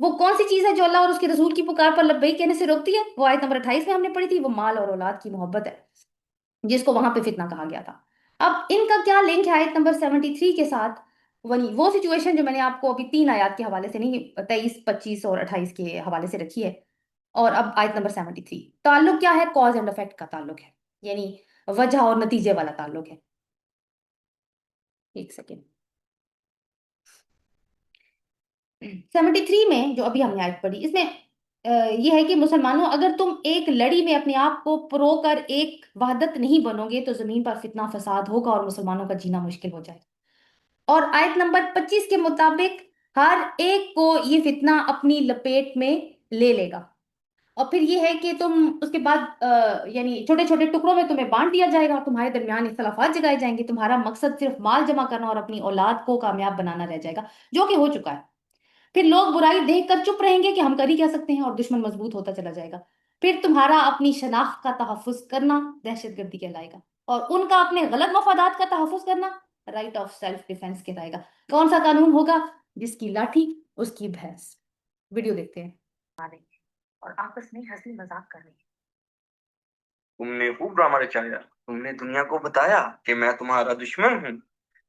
وہ کون سی چیز ہے جو اللہ اور اس کے رسول کی پکار پر لبیک کہنے سے روکتی ہے؟ وہ آیت نمبر 28 میں ہم نے پڑھی تھی، وہ مال اور اولاد کی محبت ہے، جس کو وہاں پہ فتنہ کہا گیا تھا۔ اب ان کا کیا لنک ہے آیت نمبر 73 کے ساتھ؟ وہ سچویشن جو میں نے آپ کو ابھی 3 آیات کے حوالے سے نہیں، 23، 25 اور 28 کے حوالے سے رکھی ہے، اور اب آیت نمبر 73 تعلق کیا ہے؟ کاز اینڈ افیکٹ کا تعلق ہے، یعنی وجہ اور نتیجے والا تعلق ہے۔ ایک سیکنڈ۔ 73 میں جو ابھی ہم نے آیت پڑھی، اس میں یہ ہے کہ مسلمانوں، اگر تم ایک لڑی میں اپنے آپ کو پرو کر ایک وحدت نہیں بنو گے تو زمین پر فتنہ فساد ہوگا اور مسلمانوں کا جینا مشکل ہو جائے گا۔ اور آیت نمبر 25 کے مطابق ہر ایک کو یہ فتنہ اپنی لپیٹ میں لے لے گا، اور پھر یہ ہے کہ تم اس کے بعد یعنی چھوٹے چھوٹے ٹکڑوں میں تمہیں بانٹ دیا جائے گا، تمہارے درمیان اختلافات جگائے جائیں گے، تمہارا مقصد صرف مال جمع کرنا اور اپنی اولاد کو کامیاب بنانا رہ جائے گا، جو کہ ہو چکا ہے۔ پھر لوگ برائی دیکھ کر چپ رہیں گے کہ ہم کر ہی کیا سکتے ہیں، اور دشمن مضبوط ہوتا چلا جائے گا۔ پھر تمہارا اپنی شناخت کا تحفظ کرنا دہشت گردی کہلائے گا، اور ان کا اپنے غلط مفادات کا تحفظ کرنا رائٹ آف سیلف ڈیفense کہلائے گا۔ کون سا قانون ہوگا؟ جس کی لاٹھی اس کی بھینس۔ ویڈیو دیکھتے ہیں۔ اور آپس میں ہنسی مذاق کر رہے ہیں۔ تم نے خوب ڈرامہ رچایا، تم نے دنیا کو بتایا کہ میں تمہارا دشمن ہوں،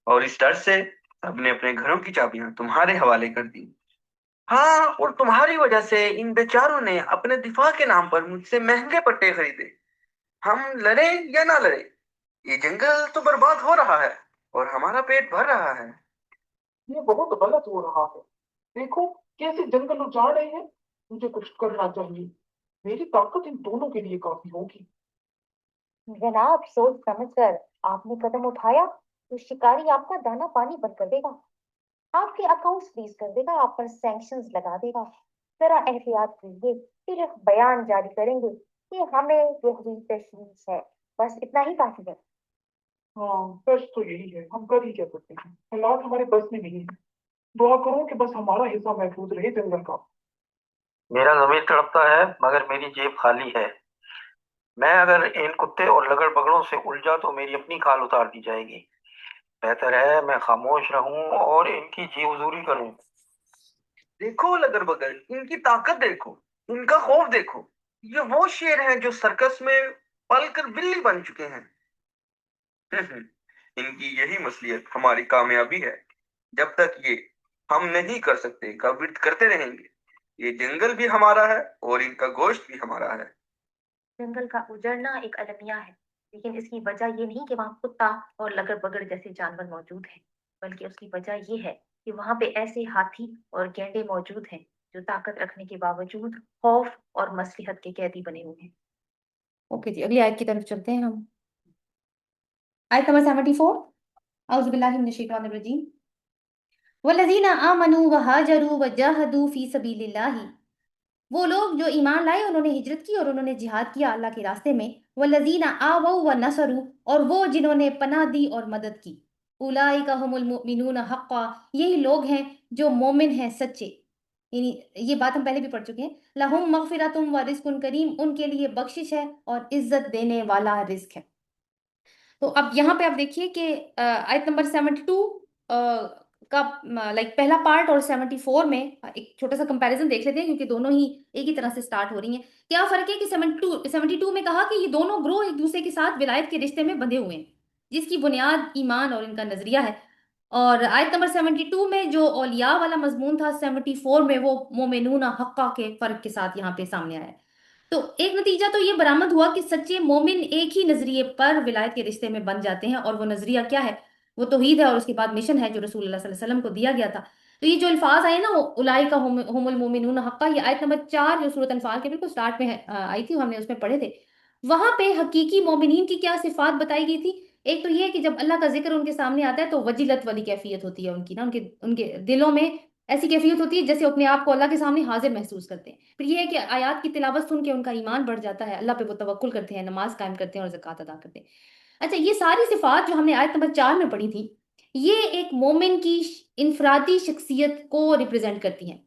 اور اس ڈر سے سب نے اپنے گھروں کی چابیاں تمہارے حوالے کر دی۔ ہاں، اور تمہاری وجہ سے ان بیچاروں نے اپنے دفاع کے نام پر مجھ سے مہنگے پٹے خریدے۔ ہم لڑے یا نہ لڑے، یہ جنگل تو برباد ہو رہا ہے اور ہمارا پیٹ بھر رہا ہے۔ یہ بہت غلط ہو رہا ہے، دیکھو کیسے جنگل اجاڑ رہے ہیں، مجھے کچھ کرنا چاہیے، میری طاقت ان دونوں کے لیے کافی ہوگی۔ جناب، سوچ سمجھ کر آپ نے قدم اٹھایا تو شکاری آپ کا دانا پانی بند کر دے گا، آپ کے اکاؤنٹ فریز کر دے گا، آپ پر سینکشنز لگا دے گا۔ ذرا احتیاط کیجیے، صرف بیان جاری کریں گے کہ ہمیں یہی تشویش ہے، بس اتنا ہی کافی ہے۔ ہاں، سچ تو یہی ہے، ہم کر ہی کیا سکتے ہیں، حالات ہمارے بس میں نہیں ہے۔ دعا کرو کہ بس ہمارا حصہ محفوظ رہے جنگل کا۔ میرا ضمیر تڑپتا ہے مگر میری جیب خالی ہے۔ میں اگر ان کتے اور لگڑ بگڑوں سے الجھا تو میری اپنی کھال اتار دی جائے گی۔ بہتر ہے میں خاموش رہوں اور ان کی جی حضوری کروں۔ دیکھو لگڑ بگڑ، ان کی طاقت دیکھو، ان کا خوف دیکھو، یہ وہ شیر ہیں جو سرکس میں پل کر بلی بن چکے ہیں۔ ان کی یہی مصلیت ہماری کامیابی ہے۔ جب تک یہ ہم نہیں کر سکتے کا ورد کرتے رہیں گے، یہ جنگل بھی ہمارا ہے اور ان کا گوشت بھی ہمارا ہے۔ جنگل کا اجڑنا ایک المیہ ہے، لیکن اس کی وجہ یہ نہیں کہ وہاں کتا اور لگڑ بگڑ جیسے جانور موجود ہیں، بلکہ اس کی وجہ یہ ہے کہ وہاں پہ ایسے ہاتھی اور گینڈے موجود ہیں جو طاقت رکھنے کے باوجود خوف اور مصلحت کے قیدی بنے ہوئے ہیں۔ اوکے جی، اگلی آیت کی طرف چلتے ہیں ہم۔ آیت نمبر 74۔ اعوذ باللہ من الشیطان الرجیم۔ والذین آمنوا وہاجروا وجاہدوا فی سبیل اللہ، وہ لوگ جو ایمان لائے، انہوں نے ہجرت کی اور انہوں نے جہاد کیا اللہ کے راستے میں۔ والذین آووا ونصروا، اور وہ جنہوں نے پناہ دی اور مدد کی۔ اولئک هم المؤمنون حقا، یہی لوگ ہیں جو مومن ہیں سچے، یعنی یہ بات ہم پہلے بھی پڑھ چکے ہیں۔ لہم مغفرۃ ورزق کریم، ان کے لیے بخشش ہے اور عزت دینے والا رزق ہے۔ تو اب یہاں پہ آپ دیکھیے کہ آیت نمبر 72 کا لائک پہلا پارٹ اور 74 میں ایک چھوٹا سا کمپیریزن دیکھ لیتے ہیں، کیونکہ دونوں ہی ایک ہی طرح سے سٹارٹ ہو رہی ہیں۔ کیا فرق ہے کہ 72 میں کہا کہ یہ دونوں گروہ ایک دوسرے کے ساتھ ولایت کے رشتے میں بندھے ہوئے ہیں، جس کی بنیاد ایمان اور ان کا نظریہ ہے، اور آیت نمبر 72 میں جو اولیاء والا مضمون تھا، 74 میں وہ مومنون حقا کے فرق کے ساتھ یہاں پہ سامنے آیا ہے۔ تو ایک نتیجہ تو یہ برآمد ہوا کہ سچے مومن ایک ہی نظریے پر ولایت کے رشتے میں بن جاتے ہیں، اور وہ نظریہ کیا ہے؟ وہ توحید ہے، اور اس کے بعد مشن ہے جو رسول اللہ صلی اللہ علیہ وسلم کو دیا گیا تھا۔ تو یہ جو الفاظ آئے نا، اولئک هم المؤمنون حقا، یہ آیت نمبر 4 جو سورۃ انفال کے بالکل سٹارٹ میں آئی تھی، ہم نے اس میں پڑھے تھے۔ وہاں پہ حقیقی مومنین کی کیا صفات بتائی گئی تھی؟ ایک تو یہ ہے کہ جب اللہ کا ذکر ان کے سامنے آتا ہے تو وجلت والی کیفیت ہوتی ہے ان کی نا، ان کے دلوں میں ایسی کیفیت ہوتی ہے جیسے اپنے آپ کو اللہ کے سامنے حاضر محسوس کرتے ہیں۔ پھر یہ ہے کہ آیات کی تلاوت سن کے ان کا ایمان بڑھ جاتا ہے، اللہ پہ وہ توکل کرتے ہیں، نماز قائم کرتے ہیں اور زکوٰۃ ادا کرتے ہیں۔ اچھا، یہ ساری صفات جو ہم نے آیت نمبر 4 میں پڑھی تھی، یہ ایک مومن کی انفرادی شخصیت کو ریپرزینٹ کرتی ہیں،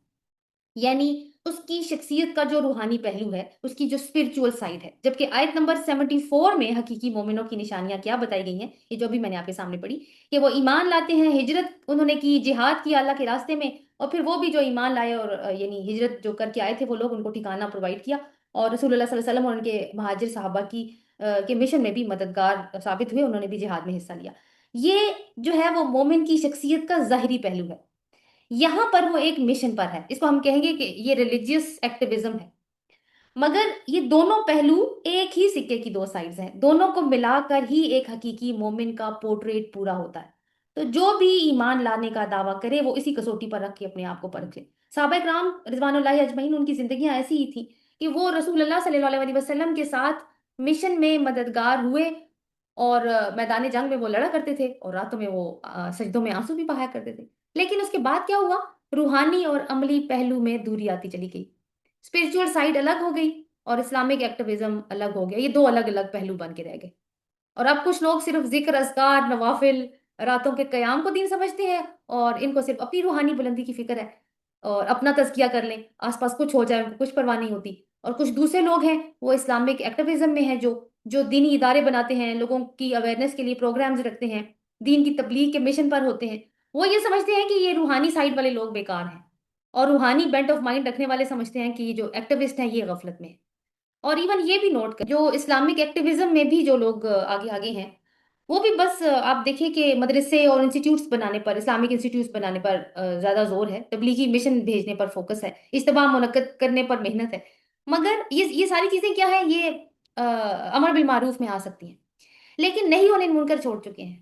یعنی اس کی شخصیت کا جو روحانی پہلو ہے، اس کی جو اسپرچول سائڈ ہے۔ جبکہ آیت نمبر 74 میں حقیقی مومنوں کی نشانیاں کیا بتائی گئی ہیں، یہ جو بھی میں نے آپ کے سامنے پڑھی، کہ وہ ایمان لاتے ہیں، ہجرت انہوں نے کی، جہاد کیا اللہ کے راستے میں، اور پھر وہ بھی جو ایمان لائے اور یعنی ہجرت جو کر کے آئے تھے وہ لوگ، ان کو ٹھکانہ پرووائڈ کیا، اور رسول اللہ صلی اللہ علیہ وسلم اور ان کے مہاجر صحابہ کی کے مشن میں بھی مددگار ثابت ہوئے، انہوں نے بھی جہاد میں حصہ لیا۔ یہ جو ہے وہ مومن کی شخصیت کا ظاہری پہلو ہے۔ یہاں پر وہ ایک مشن پر ہے، اس کو ہم کہیں گے کہ یہ ریلیجیس ایکٹیویزم ہے۔ مگر یہ دونوں پہلو ایک ہی سکے کی دو سائڈز ہیں، دونوں کو ملا کر ہی ایک حقیقی مومن کا پورٹریٹ پورا ہوتا ہے۔ تو جو بھی ایمان لانے کا دعویٰ کرے وہ اسی کسوٹی پر رکھ کے اپنے آپ کو پرکھے۔ صحابہ کرام رضوان اللہ اجمعین، ان کی زندگیاں ایسی ہی تھیں کہ وہ رسول اللہ صلی اللہ علیہ وسلم کے ساتھ مشن میں مددگار ہوئے، اور میدان جنگ میں وہ لڑا کرتے تھے، اور راتوں میں وہ سجدوں میں آنسو بھی بہایا کرتے تھے۔ لیکن اس کے بعد کیا ہوا؟ روحانی اور عملی پہلو میں دوری آتی چلی گئی، اسپرچل سائڈ الگ ہو گئی اور اسلامک ایکٹیویزم الگ ہو گیا، یہ دو الگ الگ پہلو بن کے رہ گئے۔ اور اب کچھ لوگ صرف ذکر، اذکار، نوافل، راتوں کے قیام کو دین سمجھتے ہیں، اور ان کو صرف اپنی روحانی بلندی کی فکر ہے، اور اپنا تزکیہ کر لیں، آس پاس کچھ ہو جائے ان کو کچھ پرواہ نہیں ہوتی۔ اور کچھ دوسرے لوگ ہیں وہ اسلامک ایکٹیویزم میں ہیں، جو دینی ادارے بناتے ہیں، لوگوں کی اویئرنیس کے لیے پروگرامز رکھتے ہیں، دین کی تبلیغ کے مشن پر ہوتے ہیں۔ وہ یہ سمجھتے ہیں کہ یہ روحانی سائڈ والے لوگ بیکار ہیں، اور روحانی بینٹ آف مائنڈ رکھنے والے سمجھتے ہیں کہ یہ جو ایکٹیوسٹ ہیں یہ غفلت میں ہیں۔ اور ایون یہ بھی نوٹ کر، جو اسلامک ایکٹیویزم میں بھی جو لوگ آگے آگے ہیں، وہ بھی بس آپ دیکھیں کہ مدرسے اور انسٹیٹیوٹس بنانے پر، اسلامک انسٹیٹیوٹس بنانے پر زیادہ زور ہے، تبلیغی مشن بھیجنے پر فوکس ہے، اجتماع منعقد کرنے پر محنت ہے۔ مگر یہ ساری چیزیں کیا ہے؟ یہ امر بالمعروف میں آ سکتی ہیں، لیکن نہیں ہونے منکر چھوڑ چکے ہیں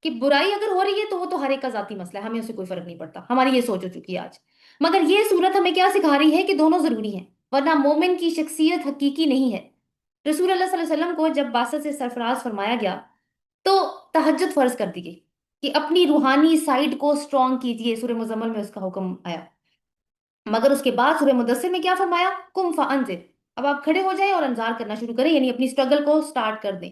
کہ برائی اگر ہو رہی ہے تو وہ تو ہر ایک کا ذاتی مسئلہ ہے، ہمیں اس سے کوئی فرق نہیں پڑتا، ہماری یہ سوچ ہو چکی ہے آج۔ مگر یہ صورت ہمیں کیا سکھا رہی ہے؟ کہ دونوں ضروری ہیں، ورنہ مومن کی شخصیت حقیقی نہیں ہے۔ رسول اللہ صلی اللہ علیہ وسلم کو جب بعثت سے سرفراز فرمایا گیا تو تہجد فرض کر دی گئی کہ اپنی روحانی سائیڈ کو سٹرونگ کیجئے، سورہ مزمل میں اس کا حکم آیا۔ مگر اس کے بعد سورہ مدثر میں کیا فرمایا؟ قم فانذر، اب آپ کھڑے ہو جائیں اور انذار کرنا شروع کریں، یعنی اپنی سٹرگل کو سٹارٹ کر دیں۔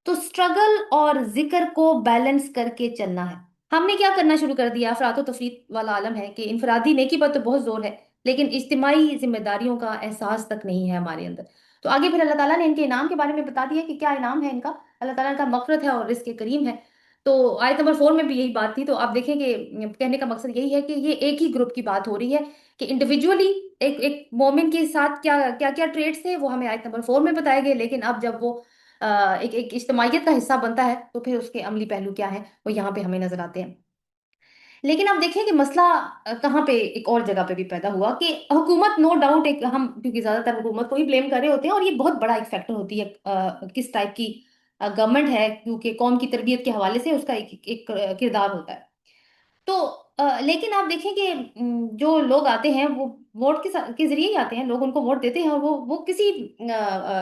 تو سٹرگل اور ذکر کو بیلنس کر کے چلنا ہے۔ ہم نے کیا کرنا شروع کر دیا؟ افراط و تفریط والا عالم ہے کہ انفرادی نیکی پر تو بہت زور ہے، لیکن اجتماعی ذمہ داریوں کا احساس تک نہیں ہے ہمارے اندر۔ تو آگے پھر اللہ تعالیٰ نے ان کے انعام کے بارے میں بتا دیا کہ کیا انعام ہے ان کا۔ اللہ تعالیٰ کا مغفرت ہے اور رزق کریم ہے۔ تو آیت نمبر 4 میں بھی یہی بات تھی۔ تو آپ دیکھیں کہ کہنے کا مقصد یہی ہے کہ یہ ایک ہی گروپ کی بات ہو رہی ہے کہ انڈیویجولی ایک مومن کے ساتھ کیا کیا کیا ٹریٹس تھے وہ ہمیں آیت نمبر 4 میں بتائے گئے، لیکن اب جب وہ ایک اجتماعیت کا حصہ بنتا ہے تو پھر اس کے عملی پہلو کیا ہیں وہ یہاں پہ ہمیں نظر آتے ہیں۔ لیکن آپ دیکھیں کہ مسئلہ کہاں پہ ایک اور جگہ پہ بھی پیدا ہوا کہ حکومت، نو ڈاؤٹ، ایک ہم کیونکہ زیادہ تر حکومت کو ہی بلیم کر رہے ہوتے ہیں، اور یہ بہت بڑا ایک فیکٹر ہوتی ہے کس ٹائپ کی گورنمنٹ ہے، کیونکہ قوم کی تربیت کے حوالے سے اس کا ایک کردار ہوتا ہے۔ تو لیکن آپ دیکھیں کہ جو لوگ آتے ہیں وہ ووٹ کے ذریعے ہی آتے ہیں، لوگ ان کو ووٹ دیتے ہیں، اور وہ کسی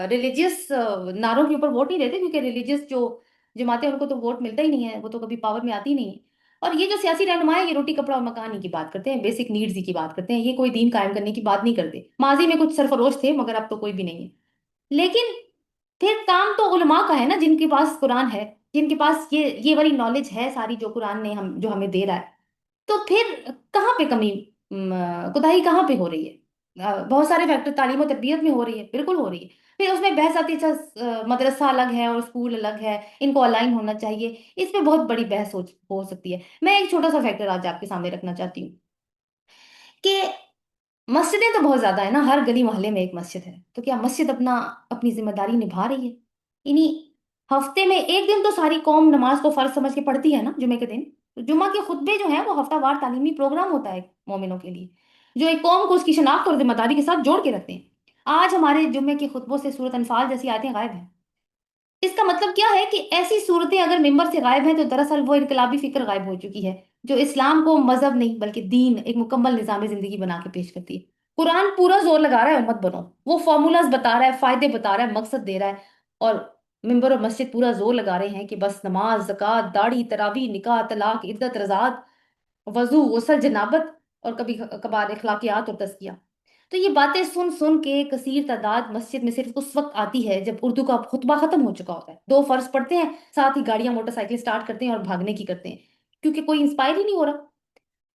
ریلیجیس نعروں کے اوپر ووٹ نہیں دیتے، کیونکہ ریلیجیس جو جماعتیں ان کو تو ووٹ ملتا ہی نہیں ہے، وہ تو کبھی پاور میں آتی ہی نہیں ہے۔ اور یہ جو سیاسی رہنما ہے یہ روٹی کپڑا اور مکان ہی کی بات کرتے ہیں، بیسک نیڈز ہی کی بات کرتے ہیں، یہ کوئی دین قائم کرنے کی بات نہیں کرتے۔ ماضی میں کچھ سرفروش تھے مگر اب تو کوئی بھی نہیں ہے۔ لیکن پھر کام تو علماء کا ہے نا، جن کے پاس قرآن ہے، جن کے پاس یہ والی نالج ہے ساری جو قرآن نے جو ہمیں دے رہا ہے۔ تو پھر کہاں پہ کمی، کوتاہی کہاں پہ ہو رہی ہے؟ بہت سارے فیکٹر، تعلیم و تربیت میں ہو رہی ہے، بالکل ہو رہی ہے۔ پھر اس میں بحث آتی ہے، اچھا مدرسہ الگ ہے اور اسکول الگ ہے، ان کو الائن ہونا چاہیے، اس میں بہت بڑی بحث ہو سکتی ہے۔ میں ایک چھوٹا سا فیکٹر آج آپ کے سامنے رکھنا چاہتی ہوں کہ مسجدیں تو بہت زیادہ ہے نا، ہر گلی محلے میں ایک مسجد ہے، تو کیا مسجد اپنی ذمہ داری نبھا رہی ہے؟ یعنی ہفتے میں ایک دن تو ساری قوم نماز کو فرض سمجھ کے پڑھتی ہے نا، جمعے کے دن۔ تو جمعہ کے خطبے جو ہیں وہ ہفتہ وار تعلیمی پروگرام ہوتا ہے مومنوں کے لیے، جو ایک قوم کو اس کی شناخت اور ذمہ داری کے ساتھ جوڑ کے رکھتے ہیں۔ آج ہمارے جمعے کے خطبوں سے سورۃ انفال جیسی آیتیں غائب ہیں۔ اس کا مطلب کیا ہے کہ ایسی صورتیں اگر ممبر سے غائب ہیں تو دراصل وہ انقلابی فکر غائب ہو چکی ہے، جو اسلام کو مذہب نہیں بلکہ دین، ایک مکمل نظام زندگی بنا کے پیش کرتی ہے۔ قرآن پورا زور لگا رہا ہے امت بنو، وہ فارمولاز بتا رہا ہے، فائدے بتا رہا ہے، مقصد دے رہا ہے، اور ممبر اور مسجد پورا زور لگا رہے ہیں کہ بس نماز، زکوٰۃ، داڑھی، تراویح، نکاح، طلاق، عدت، رضاعت، وضو، غسل، جنابت، اور کبھی کبھار اخلاقیات اور تزکیہ۔ تو یہ باتیں سن سن کے کثیر تعداد مسجد میں صرف اس وقت آتی ہے جب اردو کا خطبہ ختم ہو چکا ہوتا ہے، دو فرض پڑھتے ہیں، ساتھ ہی گاڑیاں موٹر سائیکل سٹارٹ کرتے ہیں اور بھاگنے کی کرتے ہیں، کیونکہ کوئی انسپائر ہی نہیں ہو رہا۔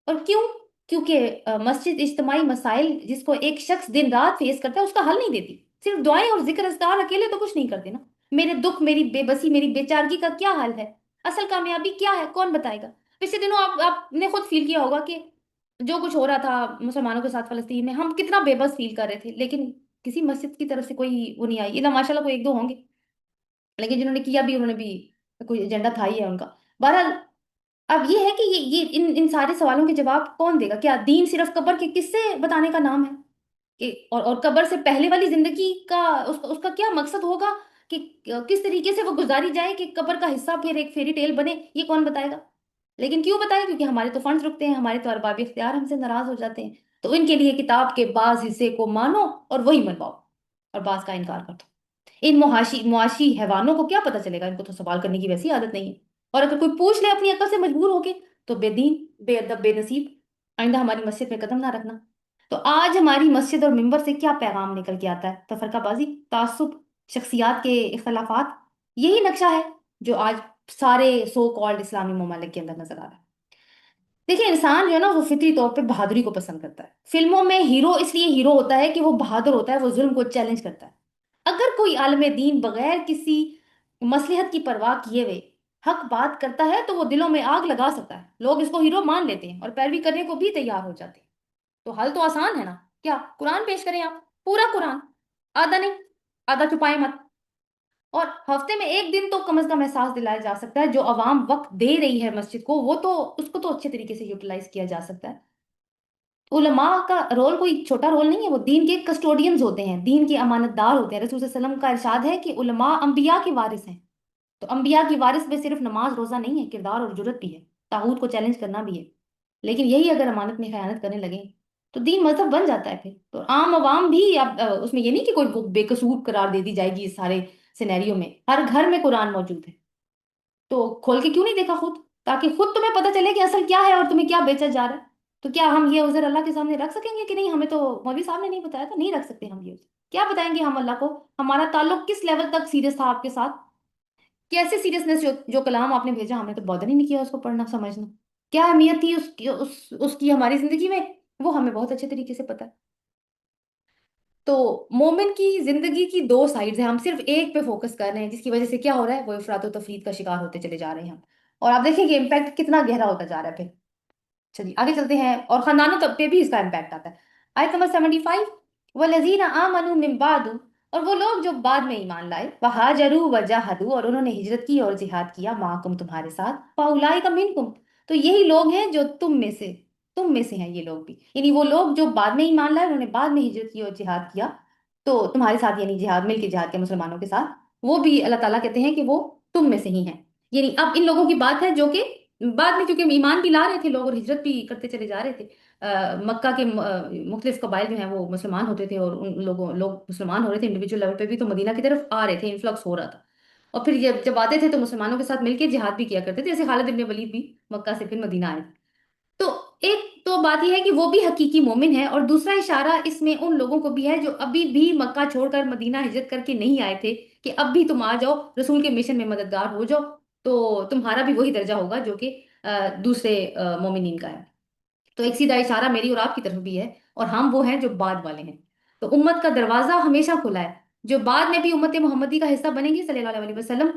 اور کیوں؟ کیونکہ مسجد اجتماعی مسائل جس کو ایک شخص دن رات فیس کرتا ہے اس کا حل نہیں دیتی۔ صرف دعائیں اور ذکر اذکار اکیلے تو کچھ نہیں کرتے نا۔ میرے دکھ، میری بے بسی، میری بے چارگی کا کیا حل ہے؟ اصل کامیابی کیا ہے؟ کون بتائے گا؟ پچھلے دنوں آپ نے خود فیل کیا ہوگا کہ جو کچھ ہو رہا تھا مسلمانوں کے ساتھ فلسطین میں، ہم کتنا بے بس فیل کر رہے تھے، لیکن کسی مسجد کی طرف سے کوئی وہ نہیں آئی، اللہ ماشاء اللہ کوئی ایک دو ہوں گے، لیکن جنہوں نے کیا بھی انہوں نے بھی کوئی ایجنڈا تھا ہی ہے ان کا۔ بہرحال اب یہ ہے کہ یہ ان سارے سوالوں کے جواب کون دے گا؟ کیا دین صرف قبر کے قصے بتانے کا نام ہے؟ اور قبر سے پہلے والی زندگی کا اس کا کیا مقصد ہوگا کہ کس طریقے سے وہ گزاری جائے کہ قبر کا حصہ پھر ایک فیری ٹیل بنے؟ یہ کون بتائے گا؟ لیکن کیوں بتائے؟ کیونکہ ہمارے تو فنڈز رکتے ہیں، ہمارے تو ارباب اختیار ہم سے ناراض ہو جاتے ہیں، تو ان کے لیے کتاب کے بعض حصے کو مانو اور وہی منواؤ اور بعض کا انکار کر دو۔ ان معاشی حیوانوں کو کیا پتا چلے گا؟ ان کو تو سوال کرنے کی ویسی عادت نہیں ہے، اور اگر کوئی پوچھ لے اپنی عقل سے مجبور ہو کے تو بے دین، بے ادب، بے نصیب، آئندہ ہماری مسجد میں قدم نہ رکھنا۔ تو آج ہماری مسجد اور ممبر سے کیا پیغام نکل کے آتا ہے؟ تفرقہ بازی، تعصب، شخصیات کے اختلافات، یہی نقشہ ہے جو آج سارے سو کالڈ اسلامی ممالک کے اندر نظر آ رہا ہے۔ دیکھیں، انسان جو ہے نا وہ فطری طور پہ بہادری کو پسند کرتا ہے۔ فلموں میں ہیرو اس لیے ہیرو ہوتا ہے کہ وہ بہادر ہوتا ہے، وہ ظلم کو چیلنج کرتا ہے۔ اگر کوئی عالم دین بغیر کسی مصلحت کی پرواہ کیے ہوئے حق بات کرتا ہے تو وہ دلوں میں آگ لگا سکتا ہے، لوگ اس کو ہیرو مان لیتے ہیں اور پیروی کرنے کو بھی تیار ہو جاتے ہیں۔ تو حل تو آسان ہے نا، کیا قرآن پیش کریں آپ، پورا قرآن، آدھا نہیں، آدھا چھپائے مت، اور ہفتے میں ایک دن تو کم از کم احساس دلایا جا سکتا ہے، جو عوام وقت دے رہی ہے مسجد کو وہ تو اس کو تو اچھے طریقے سے یوٹیلائز کیا جا سکتا ہے۔ علماء کا رول کوئی چھوٹا رول نہیں ہے، وہ دین کے کسٹوڈینز ہوتے ہیں، دین کے امانت دار ہوتے ہیں۔ رسول صلی اللہ علیہ وسلم کا ارشاد ہے کہ علماء انبیاء کے وارث ہیں، تو انبیاء کی وارث میں صرف نماز روزہ نہیں ہے، کردار اور جرت بھی ہے، طاغوت کو چیلنج کرنا بھی ہے۔ لیکن یہی اگر امانت میں خیانت کرنے لگیں تو دین مذہب بن جاتا ہے پھر، تو عام عوام بھی اب اس میں یہ نہیں کہ کوئی بک بے قصور قرار دے دی جائے گی۔ اس سارے سینیریو میں ہر گھر میں قرآن موجود ہے، تو کھول کے کیوں نہیں دیکھا خود، تاکہ خود تمہیں پتہ چلے کہ اصل کیا ہے اور تمہیں کیا بیچا جا رہا ہے؟ تو کیا ہم یہ عذر اللہ کے سامنے رکھ سکیں گے کہ نہیں ہمیں تو مولوی صاحب نے نہیں بتایا تھا؟ نہیں رکھ سکتے ہم یہ عذر۔ کیا بتائیں گے ہم اللہ کو؟ ہمارا تعلق کس لیول تک سیریس تھا آپ کے ساتھ؟ کیسے سیریسنس، جو کلام آپ نے بھیجا ہمیں تو بادر ہی نہیں کیا اس کو پڑھنا سمجھنا، کیا اہمیت تھی اس کی ہماری زندگی میں، وہ ہمیں بہت اچھے طریقے سے پتا ہے۔ تو مومن کی زندگی کی دو سائڈز ہیں، ہم صرف ایک پہ فوکس کر رہے ہیں، جس کی وجہ سے کیا ہو رہا ہے؟ وہ افراط و تفرید کا شکار ہوتے چلے جا رہے ہیں ہم، اور آپ دیکھیں کہ امپیکٹ کتنا گہرا ہوتا جا رہا ہے پھر۔ چلیے آگے چلتے ہیں، اور خاندانوں تک پہ بھی اس کا امپیکٹ آتا ہے۔ آیت نمبر 75، وَالَّذِينَ آمَنُوا مِن بَعْدُ، اور وہ لوگ جو بعد میں ایمان لائے، وَهَاجَرُوا وَجَاهَدُوا، اور انہوں نے ہجرت کی اور جہاد کیا، مَعَكُمْ تمہارے ساتھ، فَأُولَٰئِكَ مِنكُمْ، تو یہی لوگ ہیں جو تم میں سے ہیں یہ لوگ بھی، یعنی وہ لوگ جو بعد میں ایمان لائے، انہوں نے بعد میں ہجرت کی اور جہاد کیا، تو تمہارے ساتھ یعنی جہاد، مل کے جہاد کیا مسلمانوں کے ساتھ، وہ بھی اللہ تعالیٰ کہتے ہیں کہ وہ تم میں سے ہی ہیں۔ یعنی اب ان لوگوں کی بات ہے جو کہ بعد میں، کیونکہ ایمان بھی لا رہے تھے لوگ اور ہجرت بھی کرتے چلے جا رہے تھے، مکہ کے مختلف قبائل جو ہیں وہ مسلمان ہوتے تھے، اور ان لوگ مسلمان ہو رہے تھے انڈیویجول لیول پہ بھی، تو مدینہ کی طرف آ رہے تھے، انفلکس ہو رہا تھا، اور پھر جب آتے تھے تو مسلمانوں کے ساتھ مل کے جہاد بھی کیا کرتے تھے، جیسے خالد بن ولید بھی مکہ سے پھر مدینہ آئے تھے۔ تو ایک تو بات یہ ہے کہ وہ بھی حقیقی مومن ہے، اور دوسرا اشارہ اس میں ان لوگوں کو بھی ہے جو ابھی بھی مکہ چھوڑ کر مدینہ ہجرت کر کے نہیں آئے تھے، کہ اب بھی تم آ جاؤ، رسول کے مشن میں مددگار ہو جاؤ، تو تمہارا بھی وہی درجہ ہوگا جو کہ دوسرے مومنین کا ہے۔ تو ایک سیدھا اشارہ میری اور آپ کی طرف بھی ہے، اور ہم وہ ہیں جو بعد والے ہیں۔ تو امت کا دروازہ ہمیشہ کھلا ہے، جو بعد میں بھی امت محمدی کا حصہ بنے گی صلی اللہ علیہ وسلم،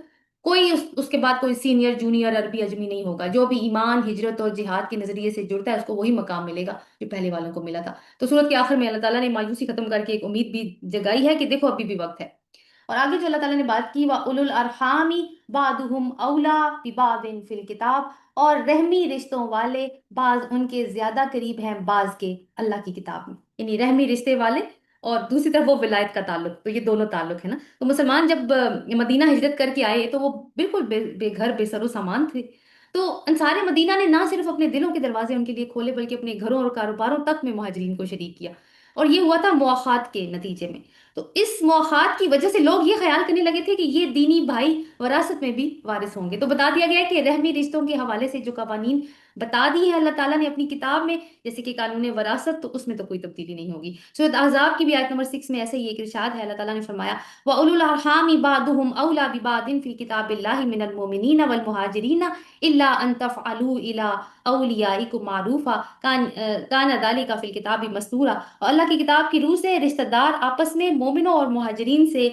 کوئی اس کے بعد کوئی سینئر جونیئر عربی عجمی نہیں ہوگا، جو بھی ایمان، ہجرت اور جہاد کے نظریے سے جڑتا ہے اس کو وہی مقام ملے گا جو پہلے والوں کو ملا تھا۔ تو سورت کے آخر میں اللہ تعالیٰ نے مایوسی ختم کر کے ایک امید بھی جگائی ہے کہ دیکھو ابھی بھی وقت ہے۔ اور آگے جو اللہ تعالیٰ نے بات کی، وَأُولُو الْأَرْحَامِ بَعْضُهُمْ أَوْلَىٰ بِبَعْضٍ فِي الْكِتَابِ، اور رحمی رشتوں والے بعض ان کے زیادہ قریب ہیں بعض کے اللہ کی کتاب میں، یعنی رحمی رشتے والے اور دوسری طرف وہ ولایت کا تعلق، تو یہ دونوں تعلق ہے نا۔ تو مسلمان جب مدینہ ہجرت کر کے آئے تو وہ بالکل بے گھر بے سر و سامان تھے، تو انصار مدینہ نے نہ صرف اپنے دلوں کے دروازے ان کے لیے کھولے بلکہ اپنے گھروں اور کاروباروں تک میں مہاجرین کو شریک کیا، اور یہ ہوا تھا مواخات کے نتیجے میں۔ تو اس مواخات کی وجہ سے لوگ یہ خیال کرنے لگے تھے کہ یہ دینی بھائی وراثت میں بھی وارث ہوں گے، تو بتا دیا گیا کہ رحمی رشتوں کے حوالے سے جو قوانین بتا دی ہیں اللہ تعالیٰ نے اپنی کتاب میں، جیسے کہ قانون وراثت، تو اس میں تو کوئی تبدیلی نہیں ہوگی۔ سورۃ احزاب کی بھی آیت نمبر 6 میں ایسے ہی ایک ارشاد ہے، اللہ تعالیٰ نے فرمایا وَأُولُو الْأَرْحَامِ بَعْضُهُمْ أَوْلَىٰ بِبَعْضٍ فِي كِتَابِ اللَّهِ مِنَ الْمُؤْمِنِينَ وَالْمُهَاجِرِينَ إِلَّا أَن تَفْعَلُوا إِلَىٰ أَوْلِيَائِكُمْ مَعْرُوفًا كَانَ ذَلِكَ فِي الْكِتَابِ مَسْطُورًا، اور اللہ کی کتاب کی روح سے رشتہ دار آپس میں مومنوں اور مہاجرین سے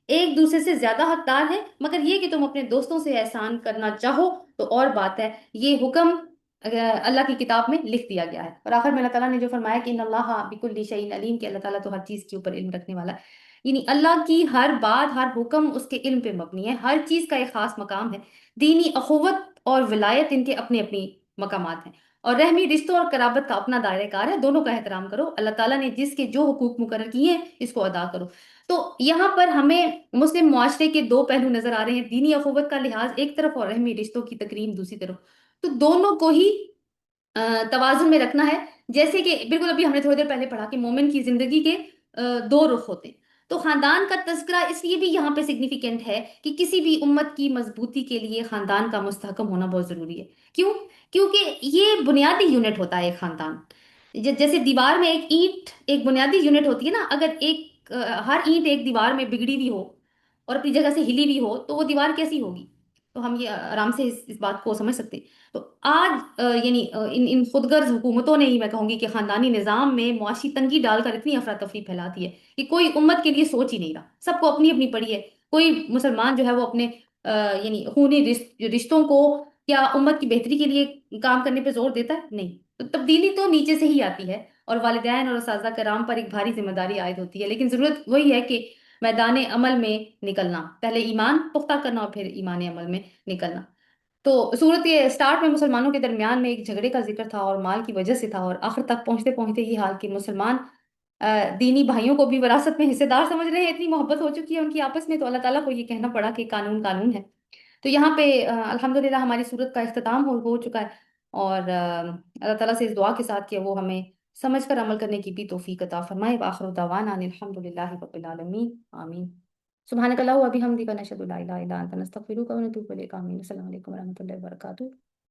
ایک دوسرے سے زیادہ حقدار ہیں، مگر یہ کہ تم اپنے دوستوں سے احسان کرنا چاہو تو اور بات ہے۔ یہ حکم اللہ کی کتاب میں لکھ دیا گیا ہے۔ اور آخر میں اللہ تعالیٰ نے جو فرمایا کہ ان اللہ بکل شیء علیم، کہ اللہ تعالیٰ تو ہر چیز کے اوپر علم رکھنے والا ہے، یعنی اللہ کی ہر بات ہر حکم اس کے علم پہ مبنی ہے، ہر چیز کا ایک خاص مقام ہے۔ دینی اخوت اور ولایت ان کے اپنے اپنی مقامات ہیں، اور رحمی رشتوں اور قرابت کا اپنا دائرہ کار ہے، دونوں کا احترام کرو، اللہ تعالیٰ نے جس کے جو حقوق مقرر کیے ہیں اس کو ادا کرو۔ تو یہاں پر ہمیں مسلم معاشرے کے دو پہلو نظر آ رہے ہیں، دینی اخوت کا لحاظ ایک طرف اور رحمی رشتوں کی تکریم دوسری طرف۔ تو دونوں کو ہی توازن میں رکھنا ہے۔ جیسے کہ بالکل ابھی ہم نے تھوڑی دیر پہلے پڑھا کہ مومن کی زندگی کے دو رخ ہوتے ہیں، تو خاندان کا تذکرہ اس لیے بھی یہاں پہ سگنیفیکینٹ ہے کہ کسی بھی امت کی مضبوطی کے لیے خاندان کا مستحکم ہونا بہت ضروری ہے۔ کیوں؟ کیونکہ یہ بنیادی یونٹ ہوتا ہے ایک خاندان۔ جیسے دیوار میں ایک اینٹ ایک بنیادی یونٹ ہوتی ہے نا، اگر ہر اینٹ ایک دیوار میں بگڑی ہوئی ہو اور اپنی جگہ سے ہلی ہوئی ہو تو وہ دیوار کیسی ہوگی؟ تو ہم یہ آرام سے اس بات کو سمجھ سکتے ہیں۔ تو آج یعنی ان خود غرض حکومتوں نے ہی میں کہوں گی کہ خاندانی نظام میں معاشی تنگی ڈال کر اتنی افراتفری پھیلاتی ہے کہ کوئی امت کے لیے سوچ ہی نہیں رہا، سب کو اپنی اپنی پڑی ہے۔ کوئی مسلمان جو ہے وہ اپنے یعنی خونی رشتوں کو کیا امت کی بہتری کے لیے کام کرنے پہ زور دیتا ہے؟ نہیں۔ تو تبدیلی تو نیچے سے ہی آتی ہے، اور والدین اور اساتذہ کرام پر ایک بھاری ذمہ داری عائد ہوتی ہے، لیکن ضرورت وہی ہے کہ میدان عمل میں نکلنا، پہلے ایمان پختہ کرنا اور پھر ایمان عمل میں نکلنا۔ تو صورت یہ اسٹارٹ میں مسلمانوں کے درمیان میں ایک جھگڑے کا ذکر تھا اور مال کی وجہ سے تھا، اور آخر تک پہنچتے پہنچتے یہ حال کہ مسلمان دینی بھائیوں کو بھی وراثت میں حصے دار سمجھ رہے ہیں، اتنی محبت ہو چکی ہے ان کی آپس میں، تو اللہ تعالیٰ کو یہ کہنا پڑا کہ قانون قانون ہے۔ تو یہاں پہ الحمدللہ ہماری صورت کا اختتام ہو چکا ہے، اور اللہ تعالیٰ سے اس دعا کے ساتھ کہ وہ ہمیں سمجھ کر عمل کرنے کی بھی توفیق عطا فرمائے۔ وآخر دعوانا ان الحمدللہ رب العالمین، آمین۔ سبحانک اللہم و بحمدک، نشہد ان لا الہ الا انت، نستغفرک و نتوب الیک، آمین۔ السلام علیکم و رحمۃ اللہ وبرکاتہ۔